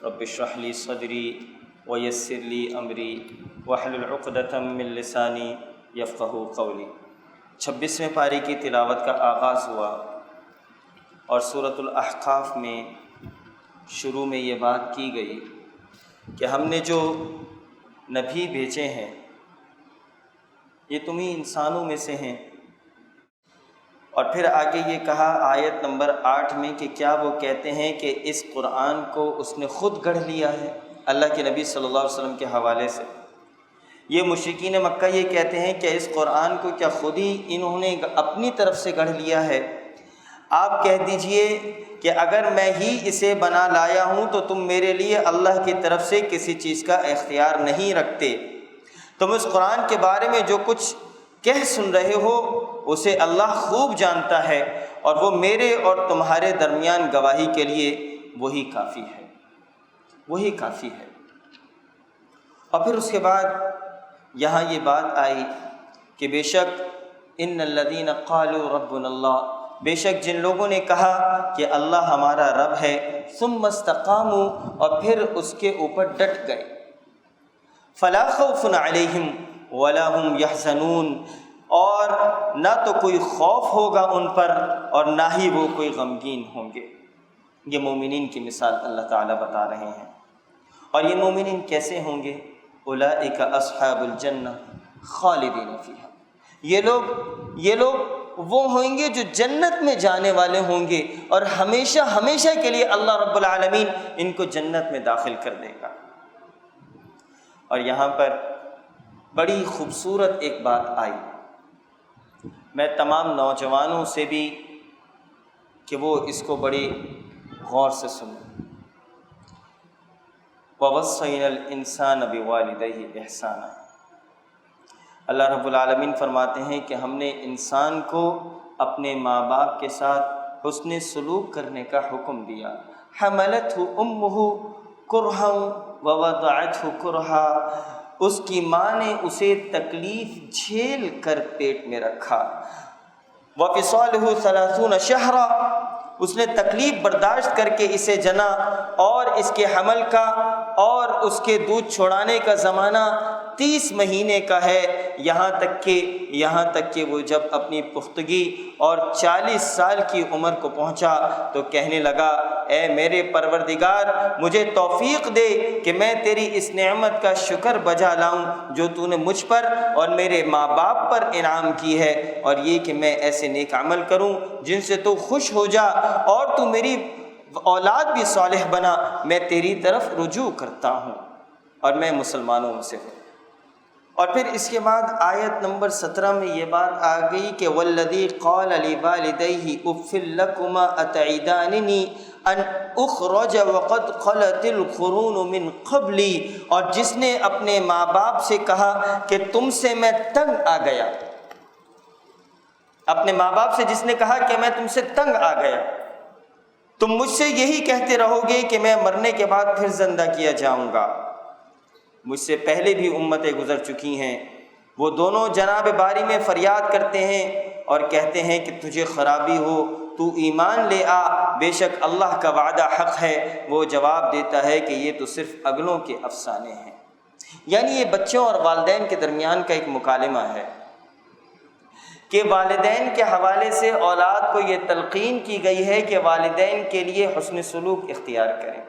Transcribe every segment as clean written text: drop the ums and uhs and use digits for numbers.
رب اشرح لی صدری ویسر لی امری واحلل عقدۃ من لسانی یفقہوا قولی۔ 26ویں پارے کی تلاوت کا آغاز ہوا اور سورۃ الاحقاف میں شروع میں یہ بات کی گئی کہ ہم نے جو نبی بھیجے ہیں یہ تمہیں انسانوں میں سے ہیں، اور پھر آگے یہ کہا آیت نمبر 8 میں کہ کیا وہ کہتے ہیں کہ اس قرآن کو اس نے خود گڑھ لیا ہے؟ اللہ کے نبی صلی اللہ علیہ وسلم کے حوالے سے یہ مشرکین مکہ یہ کہتے ہیں کہ اس قرآن کو کیا خود ہی انہوں نے اپنی طرف سے گڑھ لیا ہے؟ آپ کہہ دیجئے کہ اگر میں ہی اسے بنا لایا ہوں تو تم میرے لیے اللہ کی طرف سے کسی چیز کا اختیار نہیں رکھتے۔ تم اس قرآن کے بارے میں جو کچھ کہہ سن رہے ہو اسے اللہ خوب جانتا ہے، اور وہ میرے اور تمہارے درمیان گواہی کے لیے وہی کافی ہے، وہی کافی ہے۔ اور پھر اس کے بعد یہاں یہ بات آئی کہ بے شک ان الذین قالوا ربنا اللہ، بے شک جن لوگوں نے کہا کہ اللہ ہمارا رب ہے، ثم استقاموا، اور پھر اس کے اوپر ڈٹ گئے، فلا خوف علیہم ولا هم یحزنون، اور نہ تو کوئی خوف ہوگا ان پر اور نہ ہی وہ کوئی غمگین ہوں گے۔ یہ مومنین کی مثال اللہ تعالیٰ بتا رہے ہیں، اور یہ مومنین کیسے ہوں گے؟ اولئک اصحاب الجنہ خالدین فیہا، یہ لوگ وہ ہوں گے جو جنت میں جانے والے ہوں گے، اور ہمیشہ ہمیشہ کے لیے اللہ رب العالمین ان کو جنت میں داخل کر دے گا۔ اور یہاں پر بڑی خوبصورت ایک بات آئی، میں تمام نوجوانوں سے بھی کہ وہ اس کو بڑی غور سے سنیں۔ وَوَصَّيْنَا الْإِنسَانَ بِوَالِدَيْهِ إِحْسَانًا، اللہ رب العالمین فرماتے ہیں کہ ہم نے انسان کو اپنے ماں باپ کے ساتھ حسن سلوک کرنے کا حکم دیا۔ حَمَلَتْهُ أُمُّهُ كُرْهًا وَوَضَعَتْهُ كُرْهًا، اس کی ماں نے اسے تکلیف جھیل کر پیٹ میں رکھا۔ وَفِصَالُهُ 30 شَهْرًا، اس نے تکلیف برداشت کر کے اسے جنا، اور اس کے حمل کا اور اس کے دودھ چھوڑانے کا زمانہ 30 مہینے کا ہے، یہاں تک کہ وہ جب اپنی پختگی اور 40 سال کی عمر کو پہنچا تو کہنے لگا اے میرے پروردگار مجھے توفیق دے کہ میں تیری اس نعمت کا شکر بجا لاؤں جو تو نے مجھ پر اور میرے ماں باپ پر انعام کی ہے، اور یہ کہ میں ایسے نیک عمل کروں جن سے تو خوش ہو جا، اور تو میری اولاد بھی صالح بنا، میں تیری طرف رجوع کرتا ہوں اور میں مسلمانوں میں سے ہوں۔ اور پھر اس کے بعد آیت نمبر 17 میں یہ بات آ گئی کہ والذی قال لوالدیہ اف لکما اتعداننی ان اخرج وقد خلت القرون من قبلی، اور جس نے اپنے ماں باپ سے کہا کہ تم سے میں تنگ آ گیا، اپنے ماں باپ سے جس نے کہا کہ میں تم سے تنگ آ گیا، تم مجھ سے یہی کہتے رہو گے کہ میں مرنے کے بعد پھر زندہ کیا جاؤں گا۔ مجھ سے پہلے بھی امتیں گزر چکی ہیں، وہ دونوں جناب باری میں فریاد کرتے ہیں اور کہتے ہیں کہ تجھے خرابی ہو تو ایمان لے آ، بے شک اللہ کا وعدہ حق ہے۔ وہ جواب دیتا ہے کہ یہ تو صرف اگلوں کے افسانے ہیں۔ یعنی یہ بچوں اور والدین کے درمیان کا ایک مکالمہ ہے کہ والدین کے حوالے سے اولاد کو یہ تلقین کی گئی ہے کہ والدین کے لیے حسن سلوک اختیار کریں۔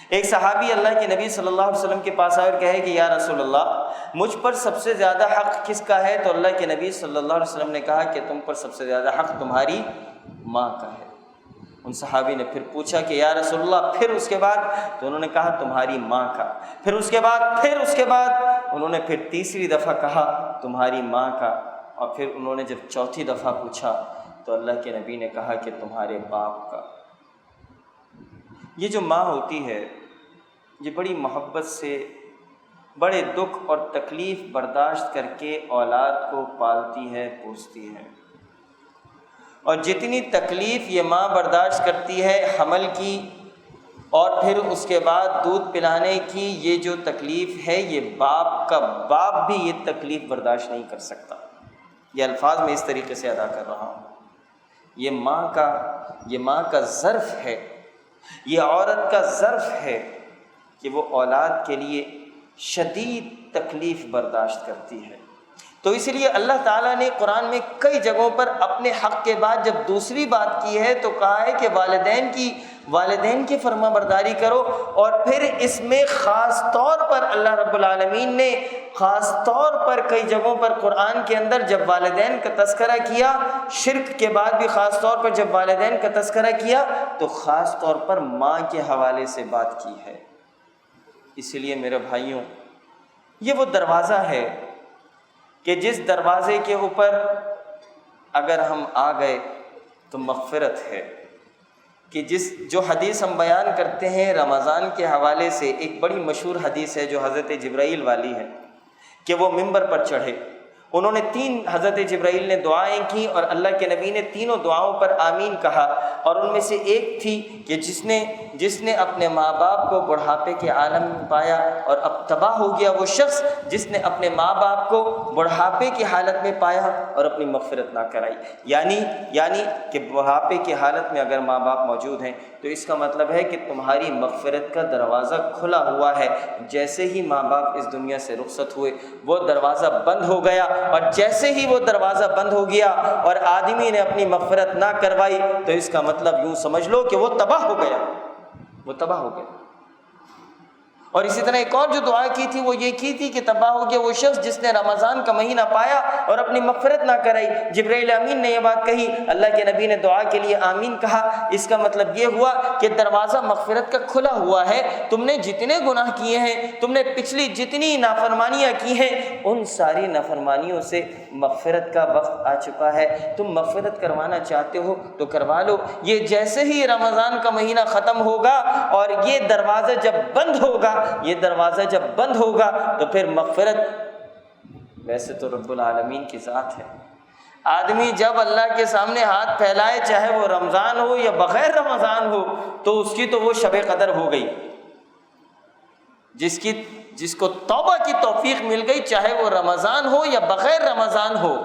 ایک صحابی اللہ کے نبی صلی اللہ علیہ وسلم کے پاس آئے اور کہے کہ یا رسول اللہ مجھ پر سب سے زیادہ حق کس کا ہے؟ تو اللہ کے نبی صلی اللہ علیہ وسلم نے کہا کہ تم پر سب سے زیادہ حق تمہاری ماں کا ہے۔ ان صحابی نے پھر پوچھا کہ یا رسول اللہ پھر اس کے بعد؟ تو انہوں نے کہا تمہاری ماں کا، پھر اس کے بعد انہوں نے پھر تیسری دفعہ کہا تمہاری ماں کا، اور پھر انہوں نے جب چوتھی دفعہ پوچھا تو اللہ کے نبی نے کہا کہ تمہارے باپ کا۔ یہ جو ماں ہوتی ہے یہ بڑی محبت سے بڑے دکھ اور تکلیف برداشت کر کے اولاد کو پالتی ہے، پوستی ہے، اور جتنی تکلیف یہ ماں برداشت کرتی ہے حمل کی اور پھر اس کے بعد دودھ پلانے کی، یہ جو تکلیف ہے یہ باپ بھی یہ تکلیف برداشت نہیں کر سکتا۔ یہ الفاظ میں اس طریقے سے ادا کر رہا ہوں، یہ ماں کا ظرف ہے، یہ عورت کا ظرف ہے کہ وہ اولاد کے لیے شدید تکلیف برداشت کرتی ہے۔ تو اس لیے اللہ تعالیٰ نے قرآن میں کئی جگہوں پر اپنے حق کے بعد جب دوسری بات کی ہے تو کہا ہے کہ والدین کی فرما برداری کرو، اور پھر اس میں خاص طور پر اللہ رب العالمین نے خاص طور پر کئی جگہوں پر قرآن کے اندر جب والدین کا تذکرہ کیا، شرک کے بعد بھی خاص طور پر جب والدین کا تذکرہ کیا تو خاص طور پر ماں کے حوالے سے بات کی ہے۔ اس لیے میرے بھائیوں، یہ وہ دروازہ ہے کہ جس دروازے کے اوپر اگر ہم آ گئے تو مغفرت ہے، کہ جو حدیث ہم بیان کرتے ہیں رمضان کے حوالے سے، ایک بڑی مشہور حدیث ہے جو حضرت جبرائیل والی ہے کہ وہ ممبر پر چڑھے، انہوں نے حضرت جبرائیل نے دعائیں کی اور اللہ کے نبی نے تینوں دعاؤں پر آمین کہا، اور ان میں سے ایک تھی کہ جس نے اپنے ماں باپ کو بڑھاپے کے عالم میں پایا اور اب تباہ ہو گیا وہ شخص جس نے اپنے ماں باپ کو بڑھاپے کی حالت میں پایا اور اپنی مغفرت نہ کرائی۔ یعنی کہ بڑھاپے کی حالت میں اگر ماں باپ موجود ہیں تو اس کا مطلب ہے کہ تمہاری مغفرت کا دروازہ کھلا ہوا ہے۔ جیسے ہی ماں باپ اس دنیا سے رخصت ہوئے وہ دروازہ بند ہو گیا، اور جیسے ہی وہ دروازہ بند ہو گیا اور آدمی نے اپنی مغفرت نہ کروائی تو اس کا مطلب یوں سمجھ لو کہ وہ تباہ ہو گیا۔ اور اسی طرح ایک اور جو دعا کی تھی وہ یہ کی تھی کہ تباہ ہو گیا وہ شخص جس نے رمضان کا مہینہ پایا اور اپنی مغفرت نہ کرائی۔ جبرائیل امین نے یہ بات کہی، اللہ کے نبی نے دعا کے لیے آمین کہا۔ اس کا مطلب یہ ہوا کہ دروازہ مغفرت کا کھلا ہوا ہے۔ تم نے جتنے گناہ کیے ہیں، تم نے پچھلی جتنی نافرمانیاں کی ہیں، ان ساری نافرمانیوں سے مغفرت کا وقت آ چکا ہے۔ تم مغفرت کروانا چاہتے ہو تو کروا لو۔ یہ جیسے ہی رمضان کا مہینہ ختم ہوگا اور یہ دروازہ جب بند ہوگا تو پھر مغفرت، ویسے تو رب العالمین کی ذات ہے، آدمی جب اللہ کے سامنے ہاتھ پھیلائے چاہے وہ رمضان ہو یا بغیر رمضان ہو تو اس کی تو وہ شب قدر ہو گئی۔ جس کو توبہ کی توفیق مل گئی چاہے وہ رمضان ہو یا بغیر رمضان ہو،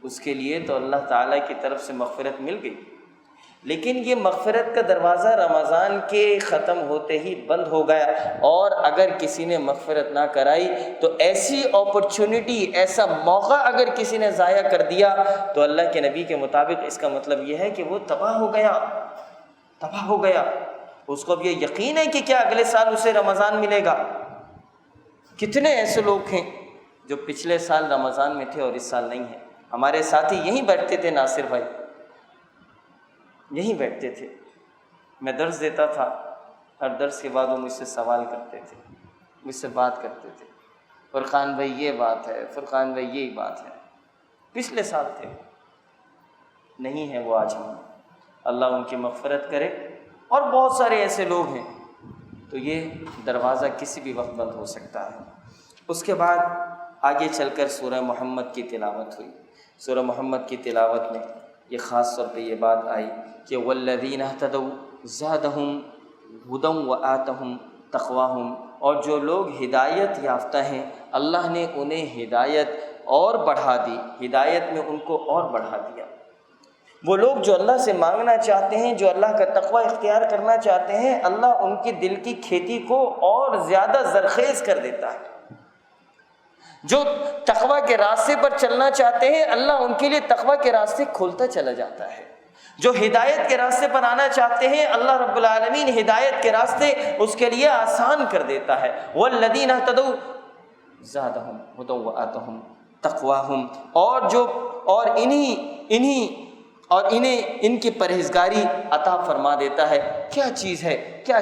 اس کے لیے تو اللہ تعالیٰ کی طرف سے مغفرت مل گئی۔ لیکن یہ مغفرت کا دروازہ رمضان کے ختم ہوتے ہی بند ہو گیا، اور اگر کسی نے مغفرت نہ کرائی تو ایسی اپرچونٹی، ایسا موقع اگر کسی نے ضائع کر دیا تو اللہ کے نبی کے مطابق اس کا مطلب یہ ہے کہ وہ تباہ ہو گیا۔ اس کو اب یہ یقین ہے کہ کیا اگلے سال اسے رمضان ملے گا۔ کتنے ایسے لوگ ہیں جو پچھلے سال رمضان میں تھے اور اس سال نہیں ہیں۔ ہمارے ساتھی یہیں بیٹھتے تھے، ناصر بھائی یہیں بیٹھتے تھے، میں درس دیتا تھا، ہر درس کے بعد وہ مجھ سے سوال کرتے تھے، مجھ سے بات کرتے تھے، فرقان بھائی یہ بات ہے، فرقان بھائی یہی بات ہے۔ پچھلے سال تھے، نہیں ہے وہ آج ہم، اللہ ان کی مغفرت کرے۔ اور بہت سارے ایسے لوگ ہیں، تو یہ دروازہ کسی بھی وقت بند ہو سکتا ہے۔ اس کے بعد آگے چل کر سورہ محمد کی تلاوت ہوئی۔ سورہ محمد کی تلاوت میں یہ خاص طور پہ یہ بات آئی کہ والذین اہتدوا زادہم ہدی وآتہم تقواہم، اور جو لوگ ہدایت یافتہ ہیں اللہ نے انہیں ہدایت اور بڑھا دی، ہدایت میں ان کو اور بڑھا دیا۔ وہ لوگ جو اللہ سے مانگنا چاہتے ہیں، جو اللہ کا تقوی اختیار کرنا چاہتے ہیں، اللہ ان کی دل کی کھیتی کو اور زیادہ زرخیز کر دیتا ہے۔ جو تقوی کے راستے پر چلنا چاہتے ہیں اللہ ان کے لیے تقوی کے راستے کھولتا چلا جاتا ہے۔ جو ہدایت کے راستے پر آنا چاہتے ہیں اللہ رب العالمین ہدایت کے راستے اس کے لیے آسان کر دیتا ہے۔ والذین اہتدوا زادہم ہدی وآتہم تقواہم، اور انہیں ان کی پرہیزگاری عطا فرما دیتا ہے۔ کیا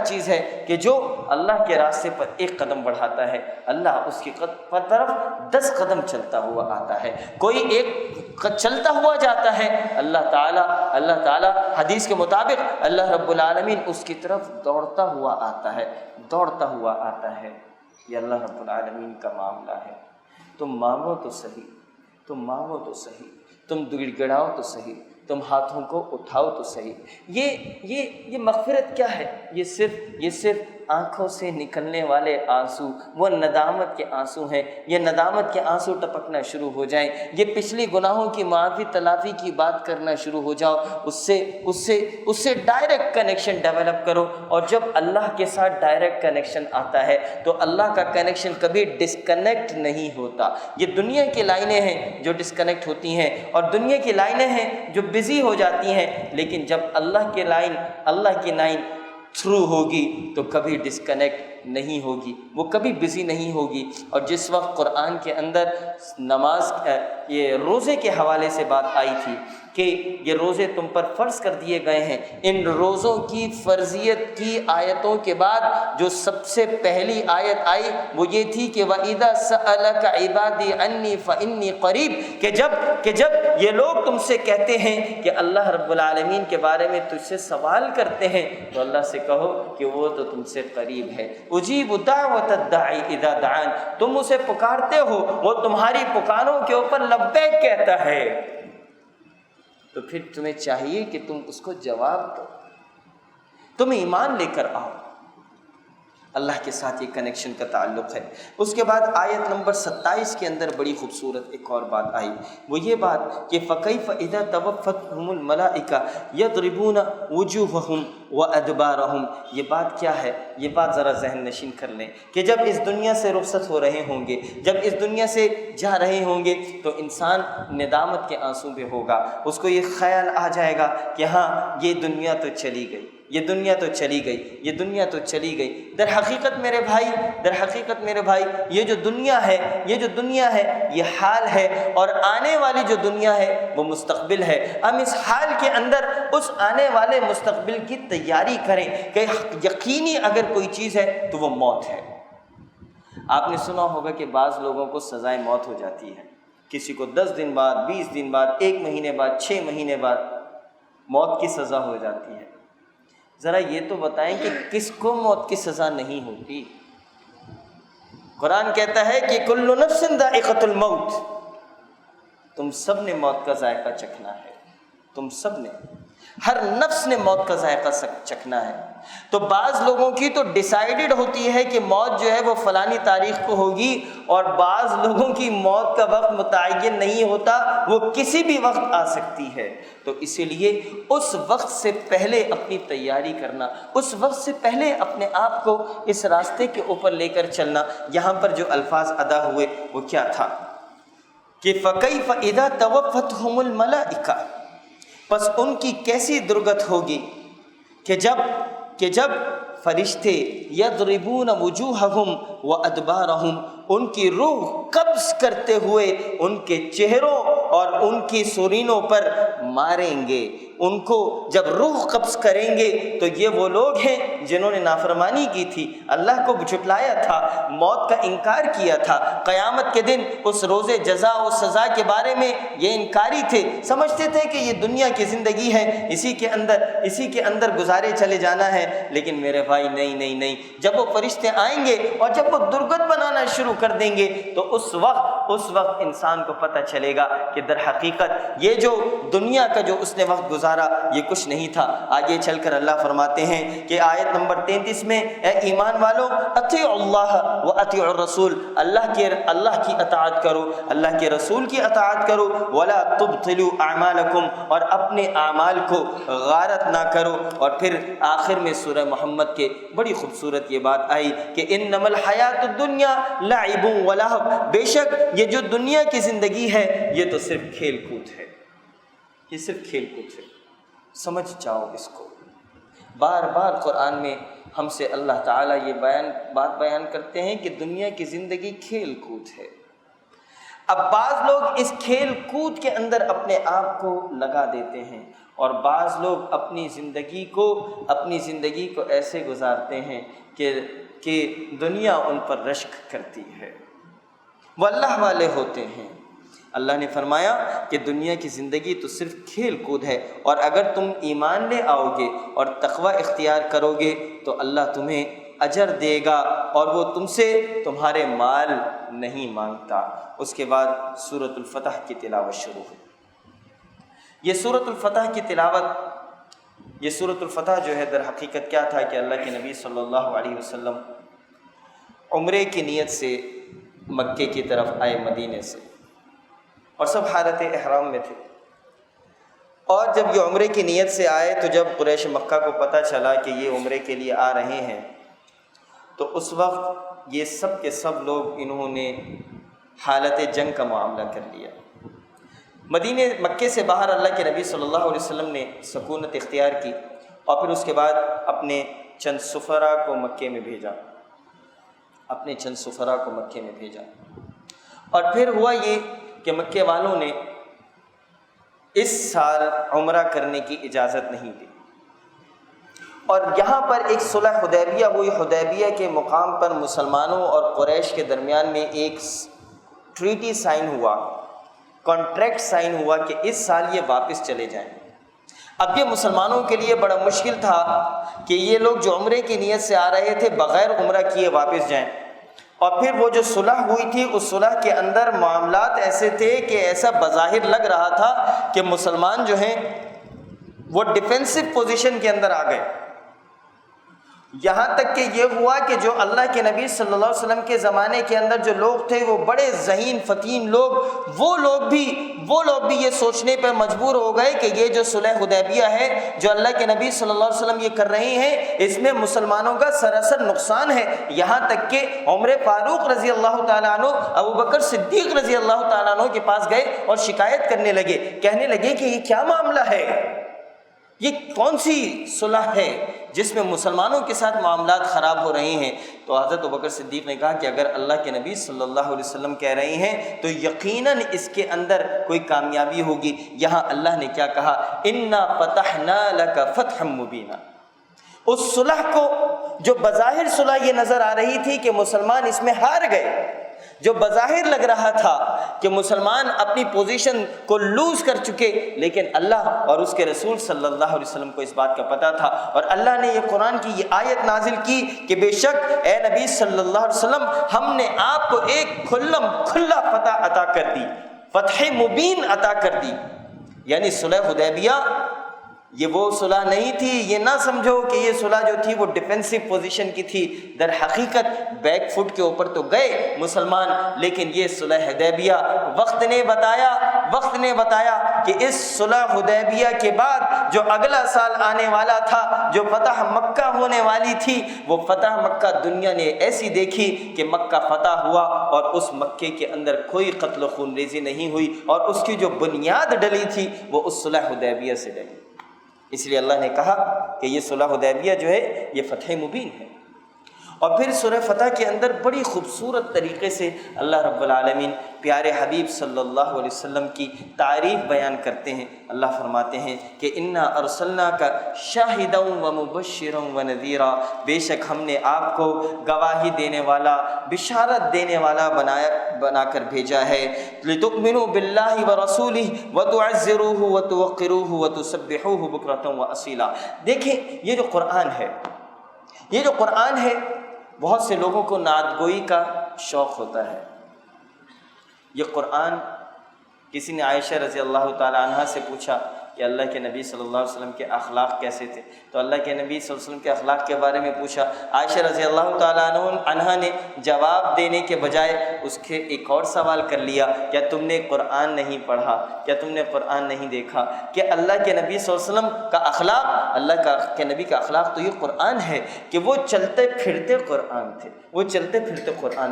چیز ہے کہ جو اللہ کے راستے پر ایک قدم بڑھاتا ہے اللہ اس کی طرف 10 قدم چلتا ہوا آتا ہے۔ کوئی ایک چلتا ہوا جاتا ہے، اللہ تعالیٰ حدیث کے مطابق اللہ رب العالمین اس کی طرف دوڑتا ہوا آتا ہے۔ یہ اللہ رب العالمین کا معاملہ ہے۔ تم مانگو تو صحیح، تم گڑ گڑاؤ تو صحیح، تم ہاتھوں کو اٹھاؤ تو صحیح۔ یہ مغفرت کیا ہے؟ یہ صرف آنکھوں سے نکلنے والے آنسو وہ ندامت کے آنسو ہیں، یہ ندامت کے آنسو ٹپکنا شروع ہو جائیں، یہ پچھلی گناہوں کی معافی تلافی کی بات کرنا شروع ہو جاؤ، اس سے ڈائریکٹ کنیکشن ڈیولپ کرو۔ اور جب اللہ کے ساتھ ڈائریکٹ کنیکشن آتا ہے تو اللہ کا کنیکشن کبھی ڈسکنیکٹ نہیں ہوتا۔ یہ دنیا کی لائنیں ہیں جو ڈسکنیکٹ ہوتی ہیں، اور دنیا کی لائنیں ہیں جو بزی ہو جاتی ہیں، لیکن جب اللہ کی لائن تھرو ہوگی تو کبھی ڈسکنیکٹ نہیں ہوگی، وہ کبھی بزی نہیں ہوگی۔ اور جس وقت قرآن کے اندر نماز یہ روزے کے حوالے سے بات آئی تھی کہ یہ روزے تم پر فرض کر دیے گئے ہیں، ان روزوں کی فرضیت کی آیتوں کے بعد جو سب سے پہلی آیت آئی وہ یہ تھی کہ وَإِذَا سَأَلَكَ عِبَادِي عَنِّي فَإِنِّي قَرِيب، کہ جب یہ لوگ تم سے کہتے ہیں کہ اللہ رب العالمین کے بارے میں تجھ سے سوال کرتے ہیں تو اللہ سے کہو کہ وہ تو تم سے قریب ہے۔ اجیب دعوت الداعی اذا دعان، تم اسے پکارتے ہو، وہ تمہاری پکاروں کے اوپر لبیک کہتا ہے، تو پھر تمہیں چاہیے کہ تم اس کو جواب دو، تم ایمان لے کر آؤ۔ اللہ کے ساتھ یہ کنیکشن کا تعلق ہے۔ اس کے بعد آیت نمبر 27 کے اندر بڑی خوبصورت ایک اور بات آئی، وہ یہ بات کہ فَكَيْفَ إِذَا تَوَفَّتْهُمُ الْمَلَائِكَةُ يَضْرِبُونَ وُجُوهَهُمْ وَأَدْبَارَهُمْ، یہ بات کیا ہے؟ یہ بات ذرا ذہن نشین کر لیں کہ جب اس دنیا سے رخصت ہو رہے ہوں گے، جب اس دنیا سے جا رہے ہوں گے تو انسان ندامت کے آنسو میں ہوگا، اس کو یہ خیال آ جائے گا کہ ہاں یہ دنیا تو چلی گئی، یہ دنیا تو چلی گئی، یہ دنیا تو چلی گئی۔ در حقیقت میرے بھائی یہ جو دنیا ہے یہ حال ہے، اور آنے والی جو دنیا ہے وہ مستقبل ہے۔ ہم اس حال کے اندر اس آنے والے مستقبل کی تیاری کریں کہ یقینی اگر کوئی چیز ہے تو وہ موت ہے۔ آپ نے سنا ہوگا کہ بعض لوگوں کو سزائے موت ہو جاتی ہے، کسی کو 10 دن بعد، 20 دن بعد، 1 مہینے بعد، 6 مہینے بعد موت کی سزا ہو جاتی ہے۔ ذرا یہ تو بتائیں کہ کس کو موت کی سزا نہیں ہوتی؟ قرآن کہتا ہے کہ کل نفس ذائقۃ الموت، تم سب نے موت کا ذائقہ چکھنا ہے، تم سب نے، ہر نفس نے موت کا ذائقہ چکھنا ہے۔ تو بعض لوگوں کی تو ڈیسائیڈڈ ہوتی ہے کہ موت جو ہے وہ فلانی تاریخ کو ہوگی، اور بعض لوگوں کی موت کا وقت متعین نہیں ہوتا، وہ کسی بھی وقت آ سکتی ہے۔ تو اسی لیے اس وقت سے پہلے اپنی تیاری کرنا، اس وقت سے پہلے اپنے آپ کو اس راستے کے اوپر لے کر چلنا۔ یہاں پر جو الفاظ ادا ہوئے وہ کیا تھا کہ فَكَيْفَ إِذَا تَوَفَّتْهُمُ الْمَلَائِكَةُ، پس ان کی کیسی درگت ہوگی کہ جب فرشتے یضربون وجوہہم وادبارہم، ان کی روح قبض کرتے ہوئے ان کے چہروں اور ان کی سرینوں پر ماریں گے۔ ان کو جب روح قبض کریں گے تو یہ وہ لوگ ہیں جنہوں نے نافرمانی کی تھی، اللہ کو جھٹلایا تھا، موت کا انکار کیا تھا، قیامت کے دن اس روز جزا و سزا کے بارے میں یہ انکاری تھے، سمجھتے تھے کہ یہ دنیا کی زندگی ہے، اسی کے اندر گزارے چلے جانا ہے۔ لیکن میرے بھائی نہیں، جب وہ فرشتے آئیں گے اور جب وہ درگت بنانا شروع کر دیں گے تو اس وقت انسان کو پتہ چلے گا کہ در حقیقت یہ جو دنیا کا جو اس نے وقت گزارا یہ کچھ نہیں تھا۔ آگے چل کر اللہ فرماتے ہیں کہ آیت نمبر 33 میں، اے ایمان والو اطیعوا اللہ و اطیعوا الرسول، اللہ کی اطاعت کرو، اللہ کے رسول کی اطاعت کرو، ولا تبطلوا اعمالکم، اور اپنے اعمال کو غارت نہ کرو۔ اور پھر آخر میں سورہ محمد کے بڑی خوبصورت یہ بات آئی کہ انما الحیات الدنیا لعب و لہو، بے شک یہ جو دنیا کی زندگی ہے یہ تو صرف کھیل کود ہے، یہ صرف کھیل کود ہے، سمجھ جاؤ اس کو۔ بار بار قرآن میں ہم سے اللہ تعالیٰ یہ بات بیان کرتے ہیں کہ دنیا کی زندگی کھیل کود ہے۔ اب بعض لوگ اس کھیل کود کے اندر اپنے آپ کو لگا دیتے ہیں، اور بعض لوگ اپنی زندگی کو ایسے گزارتے ہیں کہ دنیا ان پر رشک کرتی ہے، وہ اللہ والے ہوتے ہیں۔ اللہ نے فرمایا کہ دنیا کی زندگی تو صرف کھیل کود ہے، اور اگر تم ایمان لے آؤ گے اور تقوی اختیار کرو گے تو اللہ تمہیں اجر دے گا، اور وہ تم سے تمہارے مال نہیں مانگتا۔ اس کے بعد سورۃ الفتح کی تلاوت شروع ہوئی۔ یہ سورۃ الفتح کی تلاوت یہ سورۃ الفتح جو ہے در حقیقت کیا تھا کہ اللہ کے نبی صلی اللہ علیہ وسلم عمرے کی نیت سے مکے کی طرف آئے مدینے سے، اور سب حالت احرام میں تھے، اور جب یہ عمرے کی نیت سے آئے تو جب قریش مکہ کو پتہ چلا کہ یہ عمرے کے لیے آ رہے ہیں تو اس وقت یہ سب کے سب لوگ انہوں نے حالت جنگ کا معاملہ کر لیا۔ مکے سے باہر اللہ کے نبی صلی اللہ علیہ وسلم نے سکونت اختیار کی، اور پھر اس کے بعد اپنے چند سفراء کو مکے میں بھیجا، اور پھر ہوا یہ کہ مکے والوں نے اس سال عمرہ کرنے کی اجازت نہیں دی، اور یہاں پر ایک صلح حدیبیہ ہوئی۔ حدیبیہ کے مقام پر مسلمانوں اور قریش کے درمیان میں ایک ٹریٹی سائن ہوا، کانٹریکٹ سائن ہوا کہ اس سال یہ واپس چلے جائیں۔ اب یہ مسلمانوں کے لیے بڑا مشکل تھا کہ یہ لوگ جو عمرے کی نیت سے آ رہے تھے بغیر عمرہ کیے واپس جائیں، اور پھر وہ جو صلح ہوئی تھی اس صلح کے اندر معاملات ایسے تھے کہ ایسا بظاہر لگ رہا تھا کہ مسلمان جو ہیں وہ ڈیفینسو پوزیشن کے اندر آ گئے، یہاں تک کہ یہ ہوا کہ جو اللہ کے نبی صلی اللہ علیہ وسلم کے زمانے کے اندر جو لوگ تھے وہ بڑے ذہین فتین لوگ، وہ لوگ بھی یہ سوچنے پر مجبور ہو گئے کہ یہ جو صلح حدیبیہ ہے جو اللہ کے نبی صلی اللہ علیہ وسلم یہ کر رہے ہیں اس میں مسلمانوں کا سراسر نقصان ہے۔ یہاں تک کہ عمر فاروق رضی اللہ تعالیٰ عنہ ابو بکر صدیق رضی اللہ تعالیٰ عنہ کے پاس گئے اور شکایت کرنے لگے، کہنے لگے کہ یہ کیا معاملہ ہے، یہ کون سی صلح ہے جس میں مسلمانوں کے ساتھ معاملات خراب ہو رہے ہیں؟ تو حضرت ابوبکر صدیق نے کہا کہ اگر اللہ کے نبی صلی اللہ علیہ وسلم کہہ رہے ہیں تو یقیناً اس کے اندر کوئی کامیابی ہوگی۔ یہاں اللہ نے کیا کہا؟ انا فتحنا لک فتحا مبینا۔ اس صلح کو جو بظاہر صلح یہ نظر آ رہی تھی کہ مسلمان اس میں ہار گئے، جو بظاہر لگ رہا تھا کہ مسلمان اپنی پوزیشن کو لوز کر چکے، لیکن اللہ اور اس کے رسول صلی اللہ علیہ وسلم کو اس بات کا پتہ تھا، اور اللہ نے یہ قرآن کی یہ آیت نازل کی کہ بے شک اے نبی صلی اللہ علیہ وسلم ہم نے آپ کو ایک کھلا فتح عطا کر دی، فتح مبین عطا کر دی۔ یعنی صلح حدیبیہ یہ وہ صلح نہیں تھی، یہ نہ سمجھو کہ یہ صلح جو تھی وہ ڈیفینسو پوزیشن کی تھی، در حقیقت بیک فٹ کے اوپر تو گئے مسلمان، لیکن یہ صلح حدیبیہ وقت نے بتایا کہ اس صلح حدیبیہ کے بعد جو اگلا سال آنے والا تھا، جو فتح مکہ ہونے والی تھی، وہ فتح مکہ دنیا نے ایسی دیکھی کہ مکہ فتح ہوا اور اس مکے کے اندر کوئی قتل و خون ریزی نہیں ہوئی، اور اس کی جو بنیاد ڈلی تھی وہ اس صلح حدیبیہ سے ڈلی۔ اس لیے اللہ نے کہا کہ یہ صلح حدیبیہ جو ہے یہ فتح مبین ہے۔ اور پھر سورہ فتح کے اندر بڑی خوبصورت طریقے سے اللہ رب العالمین پیارے حبیب صلی اللہ علیہ وسلم کی تعریف بیان کرتے ہیں۔ اللہ فرماتے ہیں کہ انا ارسلناک شاہدا ومبشرا ونذیرا، بے شک ہم نے آپ کو گواہی دینے والا، بشارت دینے والا بنا کر بھیجا ہے، لتؤمنوا باللہ ورسولہ وتعزروہ وتوقروہ وتسبحوہ بکرۃ واصیلا۔ دیکھیں یہ جو قرآن ہے بہت سے لوگوں کو نعت گوئی کا شوق ہوتا ہے۔ یہ قرآن، کسی نے عائشہ رضی اللہ تعالی عنہ سے پوچھا کہ اللہ کے نبی صلی اللہ علیہ وسلم کے اخلاق کیسے تھے، تو اللہ کے نبی صلی اللہ علیہ وسلم کے اخلاق کے بارے میں پوچھا۔ عائشہ رضی اللہ تعالیٰ عنہ نے جواب دینے کے بجائے اس کے ایک اور سوال کر لیا، کیا تم نے قرآن نہیں پڑھا، کیا تم نے قرآن نہیں دیکھا؟ کہ اللہ کے نبی صلی اللہ علیہ وسلم کا اخلاق، اللہ کے نبی کا اخلاق تو یہ قرآن ہے کہ وہ چلتے پھرتے قرآن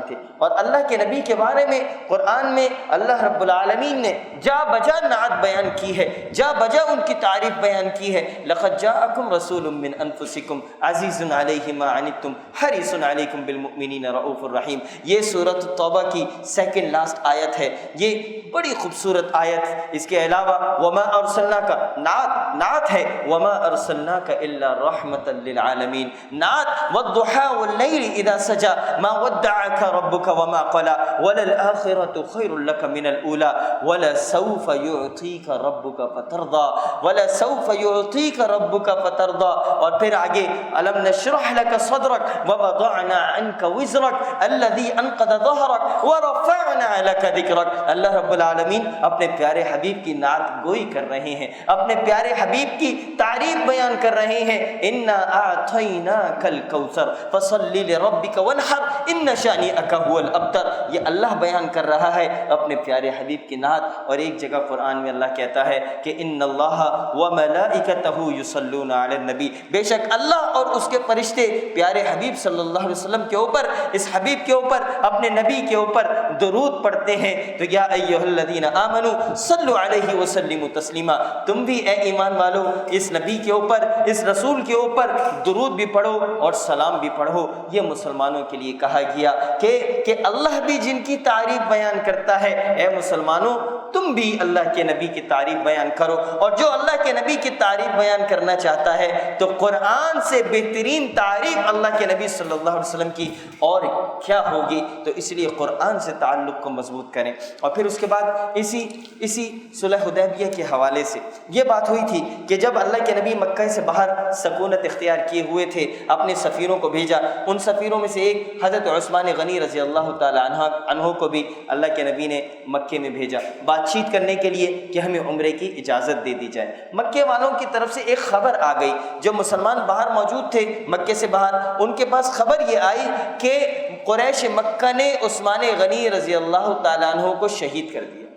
تھے، اور اللہ کے نبی کے بارے میں قرآن میں اللہ رب العالمین نے جا بجا نعت بیان کی ہے، جا بجا ان کی تعریف بیان کی ہے۔ لقد جاءکم رسول من انفسکم عزیز علیہ ما عنتم حریص علیکم بالمؤمنین رؤوف الرحیم۔ یہ سورۃ توبہ کی سیکنڈ لاسٹ آیت ہے، یہ بڑی خوبصورت آیت۔ اس کے علاوہ وما ارسلناک نعت ہے، وما ارسلناک الا رحمتا للعالمین، نعت والضحى واللیل اذا سجى ما ودعك ربك وما قلى وللآخرة خير لك من الأولى ولسوف يعطيك ربك فترضى۔ فترضى ولسوف يعطيك ربك فترضى. اور پھر آگے الم نشرح لك صدرك ووضعنا عنك وزرك الذي انقض ظهرك ورفعنا لك ذكرك. اللہ رب العالمین اپنے پیارے حبیب کی نعت گوئی کر رہے ہیں، اپنے پیارے حبیب کی تعریف بیان کر رہے ہیں. انا اعطیناک الکوثر فصل لربک وانحر ان شانئک هو الابتر. یہ اللہ بیان کر رہا ہے اپنے پیارے حبیب کی نعت. اور ایک جگہ قرآن میں اللہ کہتا ہے کہ ان اللہ وملائکتہ یصلون علی النبی، بے شک اللہ اور اس کے فرشتے پیارے حبیب صلی اللہ علیہ وسلم کے اوپر، اس حبیب کے اوپر، اپنے نبی کے اوپر درود پڑھتے ہیں. تو یا ایھا الذین آمنوا صلوا علیہ وسلموا تسلیما، تم بھی اے ایمان والو اس نبی کے اوپر، اس رسول کے اوپر درود بھی پڑھو اور سلام بھی پڑھو. یہ مسلمانوں کے لیے کہا گیا کہ اللہ بھی جن کی تعریف بیان کرتا ہے، اے مسلمانوں تم بھی اللہ کے نبی کی تعریف بیان کرو. اور جو اللہ کے نبی کی تعریف بیان کرنا چاہتا ہے تو قرآن سے بہترین تعریف اللہ کے نبی صلی اللہ علیہ وسلم کی اور کیا ہوگی. تو اس لیے قرآن سے تعلق کو مضبوط کریں. اور پھر اس کے بعد اسی صلح حدیبیہ کے حوالے سے یہ بات ہوئی تھی کہ جب اللہ کے نبی مکہ سے باہر سکونت اختیار کیے ہوئے تھے، اپنے سفیروں کو بھیجا. ان سفیروں میں سے ایک حضرت عثمان غنی رضی اللہ تعالی عنہ کو بھی اللہ کے نبی نے مکے میں بھیجا بات چیت کرنے کے لیے کہ ہمیں عمرے کی اجازت دے دی جائے. مکے والوں کی طرف سے ایک خبر آ گئی، جو مسلمان باہر موجود تھے مکے سے باہر، ان کے پاس خبر یہ آئی کہ قریش مکہ نے عثمان غنی رضی اللہ تعالیٰ عنہ کو شہید کر دیا.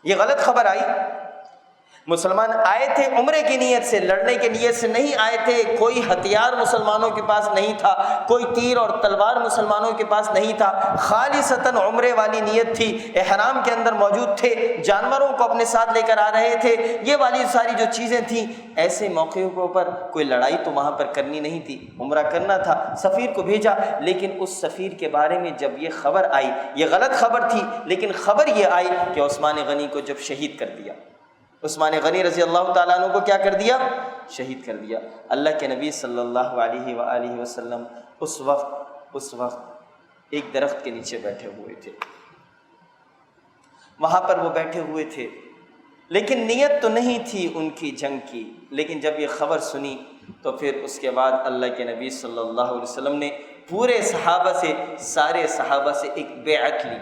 یہ غلط خبر آئی. مسلمان آئے تھے عمرے کی نیت سے، لڑنے کی نیت سے نہیں آئے تھے. کوئی ہتھیار مسلمانوں کے پاس نہیں تھا، کوئی تیر اور تلوار مسلمانوں کے پاس نہیں تھا. خالصتاً عمرے والی نیت تھی. احرام کے اندر موجود تھے، جانوروں کو اپنے ساتھ لے کر آ رہے تھے. یہ والی ساری جو چیزیں تھیں، ایسے موقعوں کے اوپر کوئی لڑائی تو وہاں پر کرنی نہیں تھی، عمرہ کرنا تھا. سفیر کو بھیجا، لیکن اس سفیر کے بارے میں جب یہ خبر آئی، یہ غلط خبر تھی، لیکن خبر یہ آئی کہ عثمان غنی کو جب شہید کر دیا. عثمان غنی رضی اللہ تعالیٰ عنہ کو کیا کر دیا؟ شہید کر دیا. اللہ کے نبی صلی اللہ علیہ وآلہ وسلم اس وقت ایک درخت کے نیچے بیٹھے ہوئے تھے. وہاں پر وہ بیٹھے ہوئے تھے، لیکن نیت تو نہیں تھی ان کی جنگ کی. لیکن جب یہ خبر سنی تو پھر اس کے بعد اللہ کے نبی صلی اللہ علیہ وسلم نے پورے صحابہ سے، سارے صحابہ سے ایک بیعت لی.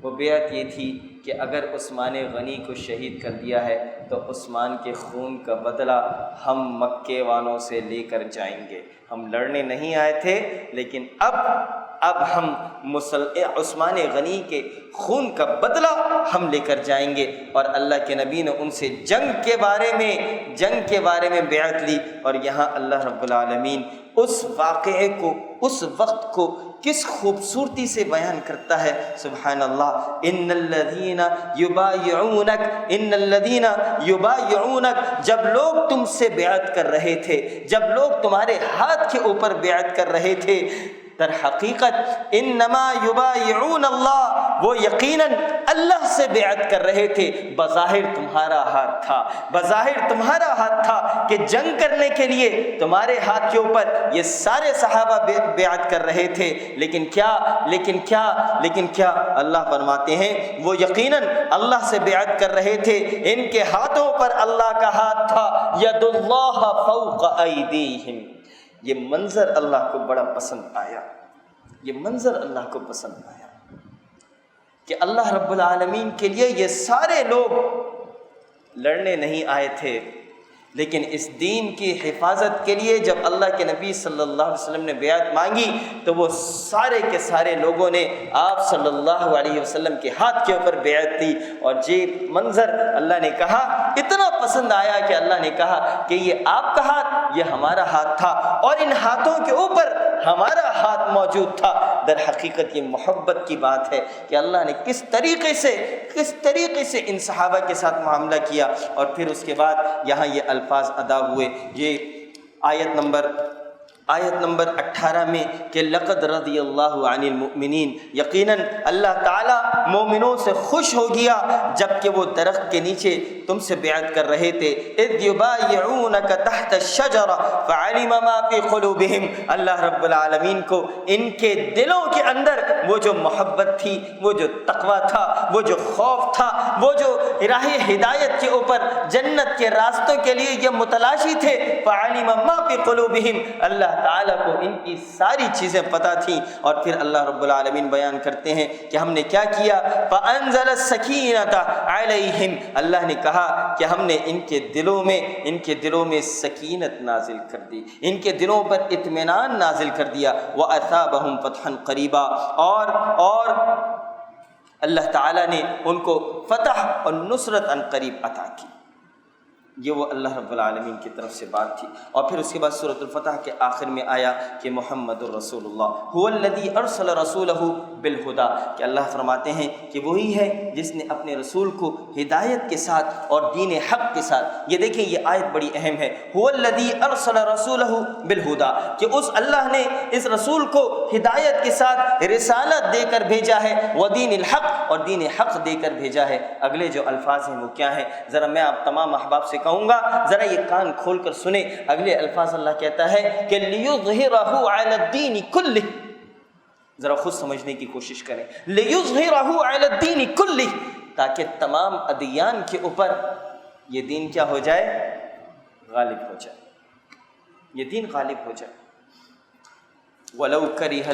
وہ بیعت یہ تھی کہ اگر عثمان غنی کو شہید کر دیا ہے تو عثمان کے خون کا بدلہ ہم مکے والوں سے لے کر جائیں گے. ہم لڑنے نہیں آئے تھے، لیکن اب ہم عثمان غنی کے خون کا بدلہ ہم لے کر جائیں گے. اور اللہ کے نبی نے ان سے جنگ کے بارے میں بیعت لی. اور یہاں اللہ رب العالمین اس واقعے کو، اس وقت کو کس خوبصورتی سے بیان کرتا ہے. سبحان اللہ. ان الذین یبایعونک، جب لوگ تم سے بیعت کر رہے تھے، جب لوگ تمہارے ہاتھ کے اوپر بیعت کر رہے تھے، در حقیقت انما یبایعون اللہ، وہ یقیناً اللہ سے بیعت کر رہے تھے. بظاہر تمہارا ہاتھ تھا کہ جنگ کرنے کے لیے تمہارے ہاتھ کے اوپر یہ سارے صحابہ بیعت کر رہے تھے. لیکن کیا اللہ فرماتے ہیں وہ یقیناً اللہ سے بیعت کر رہے تھے. ان کے ہاتھوں پر اللہ کا ہاتھ تھا. ید اللہ فوق ایدیہم. یہ منظر اللہ کو بڑا پسند آیا، کہ اللہ رب العالمین کے لیے یہ سارے لوگ لڑنے نہیں آئے تھے، لیکن اس دین کی حفاظت کے لیے جب اللہ کے نبی صلی اللہ علیہ وسلم نے بیعت مانگی تو وہ سارے کے سارے لوگوں نے آپ صلی اللہ علیہ وسلم کے ہاتھ کے اوپر بیعت دی. اور یہ منظر اللہ نے کہا اتنا پسند آیا کہ اللہ نے کہا کہ یہ آپ کا ہاتھ، یہ ہمارا ہاتھ تھا، اور ان ہاتھوں کے اوپر ہمارا ہاتھ موجود تھا. در حقیقت یہ محبت کی بات ہے کہ اللہ نے کس طریقے سے ان صحابہ کے ساتھ معاملہ کیا. اور پھر اس کے بعد یہاں یہ الفاظ ادا ہوئے. یہ آیت نمبر آیت نمبر 18 میں کہ لقد رضی اللہ عن المؤمنین، یقیناً اللہ تعالیٰ مومنوں سے خوش ہو گیا جب کہ وہ درخت کے نیچے تم سے بیعت کر رہے تھے، اذ یبایعونک تحت الشجرہ فعلم ما فی قلوبہم۔ اللہ رب العالمین کو ان کے دلوں کے اندر وہ جو محبت تھی، وہ جو تقوی تھا، وہ جو خوف تھا، وہ جو راہ ہدایت کے اوپر جنت کے راستوں کے لیے یہ متلاشی تھے، فعلم ما فی قلوبہم، اللہ تعالیٰ کو ان کی ساری چیزیں پتہ تھیں۔ اور پھر اللہ رب العالمین بیان کرتے ہیں کہ ہم نے کیا کیا، فانزل السکینۃ علیہم، اللہ نے کہا کہ ہم نے ان کے دلوں میں سکینت نازل کر دی، ان کے دلوں پر اطمینان نازل کر دیا، واثابہم فتحا قریبا، اور اللہ تعالیٰ نے ان کو فتح اور نصرت عن قریب عطا کی۔ یہ وہ اللہ رب العالمین کی طرف سے بات تھی۔ اور پھر اس کے بعد سورۃ الفتح کے آخر میں آیا کہ محمد الرسول اللہ هو الذی ارسل رسولہ بالہدی، کہ اللہ فرماتے ہیں کہ وہی ہے جس نے اپنے رسول کو ہدایت کے ساتھ اور دین حق کے ساتھ، یہ دیکھیں یہ آیت بڑی اہم ہے، هو الذی ارسل رسولہ بالہدی، کہ اس اللہ نے اس رسول کو ہدایت کے ساتھ رسالت دے کر بھیجا ہے، ودین الحق، اور دین حق دے کر بھیجا ہے۔ اگلے جو الفاظ ہیں وہ کیا ہیں، ذرا میں آپ تمام احباب سے کہوں گا ذرا یہ کان کھول کر سنیں۔ اگلے الفاظ اللہ کہتا ہے کہ لِيُظْهِرَهُ عَلَى الدِّينِ كُلِّهِ، ذرا خود سمجھنے کی کوشش کریں، لِيُظْهِرَهُ عَلَى الدِّينِ كُلِّهِ، تاکہ تمام ادیان کے اوپر یہ دین کیا ہو جائے، غالب ہو جائے، یہ دین غالب ہو جائے۔ وَلَوْ كَرِهَ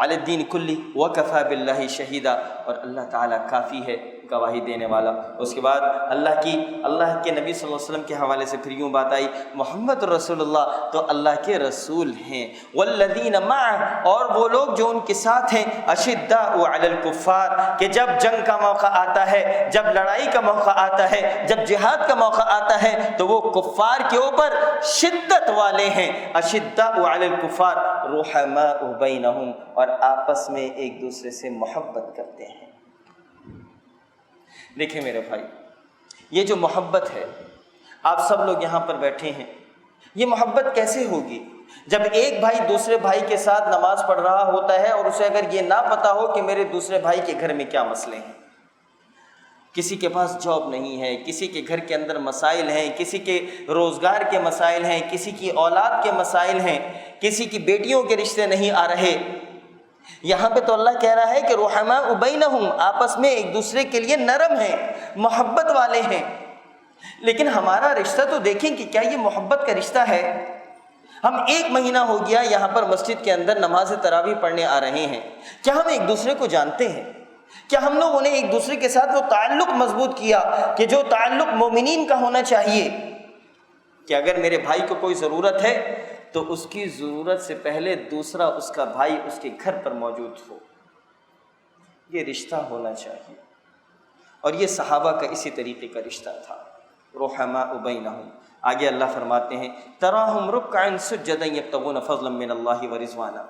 عَلَى الدِّينِ كُلِّهِ وَكَفَى بِاللَّهِ شَهِيدًا، اور اللہ تعالیٰ کافی ہے گواہی دینے والا۔ اس کے بعد اللہ کے نبی صلی اللہ علیہ وسلم کے حوالے سے پھر یوں بات آئی، محمد رسول اللہ تو اللہ کے رسول ہیں، والذین معہ، اور وہ لوگ جو ان کے ساتھ ہیں، اشداء علی الکفار، کہ جب جنگ کا موقع آتا ہے، جب لڑائی کا موقع آتا ہے، جب جہاد کا موقع آتا ہے تو وہ کفار کے اوپر شدت والے ہیں، اشداء علی الکفار رحماء بینہم، اور آپس میں ایک دوسرے سے محبت کرتے ہیں۔ دیکھیں میرے بھائی، یہ جو محبت ہے، آپ سب لوگ یہاں پر بیٹھے ہیں، یہ محبت کیسے ہوگی جب ایک بھائی دوسرے بھائی کے ساتھ نماز پڑھ رہا ہوتا ہے اور اسے اگر یہ نہ پتہ ہو کہ میرے دوسرے بھائی کے گھر میں کیا مسئلے ہیں، کسی کے پاس جاب نہیں ہے، کسی کے گھر کے اندر مسائل ہیں، کسی کے روزگار کے مسائل ہیں، کسی کی اولاد کے مسائل ہیں، کسی کی بیٹیوں کے رشتے نہیں آ رہے، یہاں پہ تو اللہ کہہ رہا ہے کہ رحماء بینہم، آپس میں ایک دوسرے کے لیے نرم ہیں، محبت والے ہیں۔ لیکن ہمارا رشتہ تو دیکھیں کہ کیا یہ محبت کا رشتہ ہے؟ ہم 1 مہینہ ہو گیا یہاں پر مسجد کے اندر نماز تراویح پڑھنے آ رہے ہیں، کیا ہم ایک دوسرے کو جانتے ہیں؟ کیا ہم لوگوں نے ایک دوسرے کے ساتھ وہ تعلق مضبوط کیا کہ جو تعلق مومنین کا ہونا چاہیے، کہ اگر میرے بھائی کو کوئی ضرورت ہے تو اس کی ضرورت سے پہلے دوسرا اس کا بھائی اس کے گھر پر موجود ہو، یہ رشتہ ہونا چاہیے۔ اور یہ صحابہ کا اسی طریقے کا رشتہ تھا، رحماء بینہم۔ آگے اللہ فرماتے ہیں تراہم رکعا سجدا یبتغون فضلا من اللہ ورضوانا،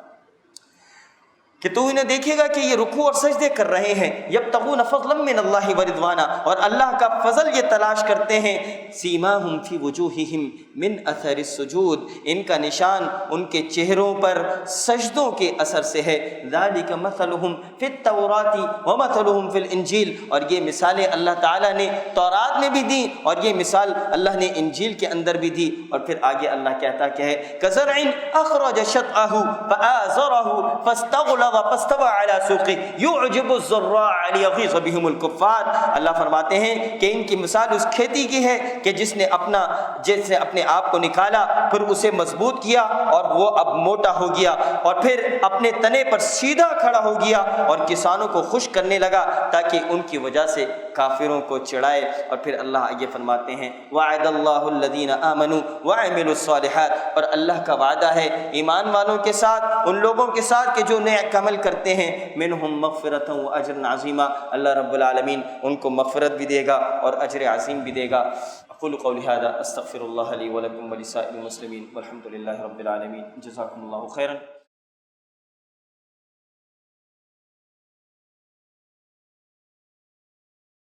کہ تو انہیں دیکھے گا کہ یہ رکوع اور سجدے کر رہے ہیں، یبتغون فضلا من اللہ ورضوانا، اور اللہ کا فضل یہ تلاش کرتے ہیں، سیماہم فی وجوہہم من اثر السجود، ان کا نشان ان کے چہروں پر سجدوں کے اثر سے ہے، ذالک مثلہم فی التوراۃ ومثلہم فی الانجیل، اور یہ مثالیں اللہ تعالیٰ نے تورات میں بھی دی اور یہ مثال اللہ نے انجیل کے اندر بھی دی۔ اور پھر آگے اللہ کہتا کہ ہے کزرع اخرج شطأہ فآزرہ فاستغلظ فاستوى على سوقه يعجب الزراع ليغيظ بهم الكفار، اللہ فرماتے ہیں کہ ان کی مثال اس کھیتی کی ہے کہ جس نے اپنے آپ کو نکالا، پھر اسے مضبوط کیا اور وہ اب موٹا ہو گیا، اور پھر اپنے تنے پر سیدھا کھڑا ہو گیا اور کسانوں کو خوش کرنے لگا تاکہ ان کی وجہ سے کافروں کو چڑھائے۔ اور پھر اللہ آگے فرماتے ہیں وعد اللہ الذین آمنوا وعملوا الصالحات، اور اللہ کا وعدہ ہے ایمان والوں کے ساتھ، ان لوگوں کے ساتھ کہ جو نیک عمل کرتے ہیں، منہم مغفرۃ و اجر عظیما، اللہ رب العالمین ان کو مغفرت بھی دے گا اور اجر عظیم بھی دے گا۔ اقول قولی ھذا استغفر اللہ لی ولکم ولسائر المسلمین والحمد للہ رب العالمین، جزاکم اللہ خیرا۔